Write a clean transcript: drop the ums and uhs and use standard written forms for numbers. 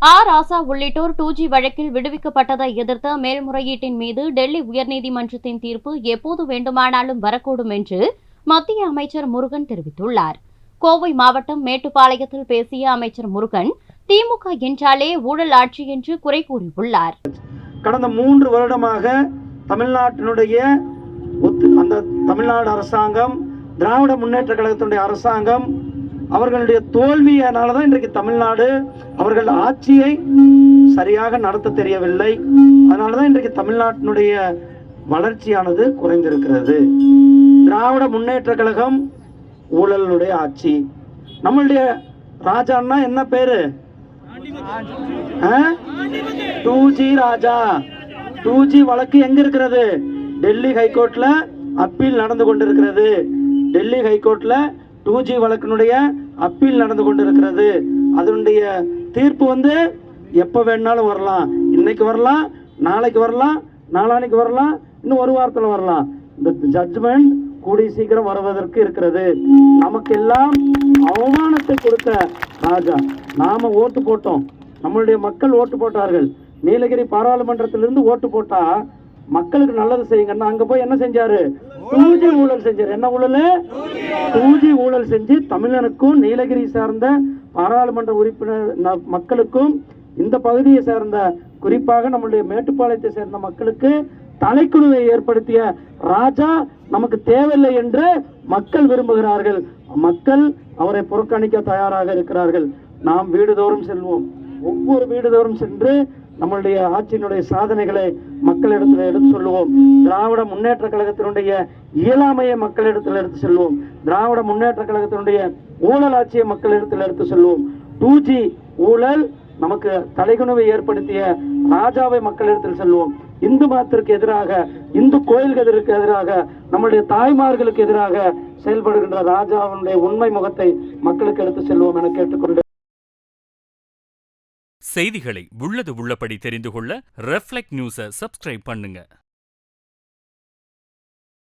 ராசா உள்ளிட்டோர் 2G வழக்கில் விடுவிக்கப்பட்டதை எதிர்த்த மேல்முறையீட்டின் மீது டெல்லி உயர்நீதிமன்றத்தின் தீர்ப்பு எப்போது வேண்டுமானாலும் வரக்கூடும் என்று மத்திய அமைச்சர் முருகன் தெரிவித்துள்ளார். கோவை மாவட்டம் மேட்டுப்பாளையத்தில் பேசிய அமைச்சர் முருகன், திமுக என்றாலே ஊழல் ஆட்சி என்று குறை கூறியுள்ளார். கடந்த 3 வருடமாக தமிழ்நாட்டினுடைய அந்த தமிழ்நாடு அரசாங்கம், திராவிட முன்னேற்ற கழகத்தினுடைய அரசாங்கம், அவர்களுடைய தோல்வியினால்தான் இன்றைக்கு தமிழ்நாடு அவர்கள் ஆட்சியை சரியாக நடத்த தெரியவில்லை. அதனாலதான் இன்றைக்கு தமிழ்நாட்டினுடைய வளர்ச்சியானது குறைந்திருக்கிறது. திராவிட முன்னேற்ற கழகம் ஊழலுடைய ஆட்சி. நம்மளுடைய ராஜான்னா என்ன பேரு? 2G ராஜா. 2G வழக்கு எங்க இருக்கிறது? டெல்லி ஹைகோர்ட்ல அப்பீல் நடந்து கொண்டிருக்கிறது. டெல்லி ஹைகோர்ட்ல 2G வழக்கினுடைய அப்பீல் நடந்து கொண்டிருக்கிறது. அதனுடைய தீர்ப்பு எப்ப வேணாலும் வரலாம். இன்னைக்கு வரலாம், நாளைக்கு வரலாம், நாளானைக்கு வரலாம், இன்னும் ஒரு வாரத்தில் வரலாம். இந்த ஜட்ஜ்மெண்ட் கூடிய சீக்கிரம் வருவதற்கு இருக்கிறது. நமக்கெல்லாம் அவமானத்தை கொடுத்த ராஜா. நாம ஓட்டு போட்டோம், நம்மளுடைய மக்கள் ஓட்டு போட்டார்கள். நீலகிரி பாராளுமன்றத்திலிருந்து ஓட்டு போட்டா மக்களுக்கு நல்லது செய்யுங்கன்னா அங்க போய் என்ன செஞ்சாரு? 2G ஊழல் செஞ்சாரு. என்ன ஊழல்? 2G ஊழல் செஞ்சு தமிழனுக்கும் நீலகிரி சார்ந்த பாராளுமன்ற உறுப்பினர் மக்களுக்கும் இந்த பகுதியை சேர்ந்த குறிப்பாக நம்முடைய மேட்டுப்பாளையத்தை சேர்ந்த மக்களுக்கு தலைக்குழுவை ஏற்படுத்திய ராஜா நமக்கு தேவையில்லை என்று மக்கள் விரும்புகிறார்கள். மக்கள் அவரை புறக்கணிக்க தயாராக இருக்கிறார்கள். நாம் வீடுதோறும் செல்வோம். ஒவ்வொரு வீடுதோறும் சென்று நம்மளுடைய ஆட்சியினுடைய சாதனைகளை மக்களிடத்தில் எடுத்து சொல்லுவோம். திராவிட முன்னேற்ற கழகத்தினுடைய இயலாமையை மக்களிடத்தில் எடுத்து செல்வோம். திராவிட முன்னேற்ற கழகத்தினுடைய ஊழல் ஆட்சியை மக்களிடத்தில் எடுத்து சொல்லுவோம். 2G ஊழல் நமக்கு தலைகுனிவை ஏற்படுத்திய ராஜாவை மக்களிடத்தில் செல்வோம். இந்து மதத்திற்கு எதிராக, இந்து கோயில்களுக்கு எதிராக, நம்முடைய தாய்மார்களுக்கு எதிராக செயல்படுகின்ற ராஜாவினுடைய உண்மை முகத்தை மக்களுக்கு எடுத்து செல்வோம் என கேட்டுக்கொண்டு செய்திகளை உள்ளது உள்ளபடி தெரிந்து கொள்ள ரெஃப்ளெக்ட் நியூஸை சப்ஸ்கிரைப் பண்ணுங்க.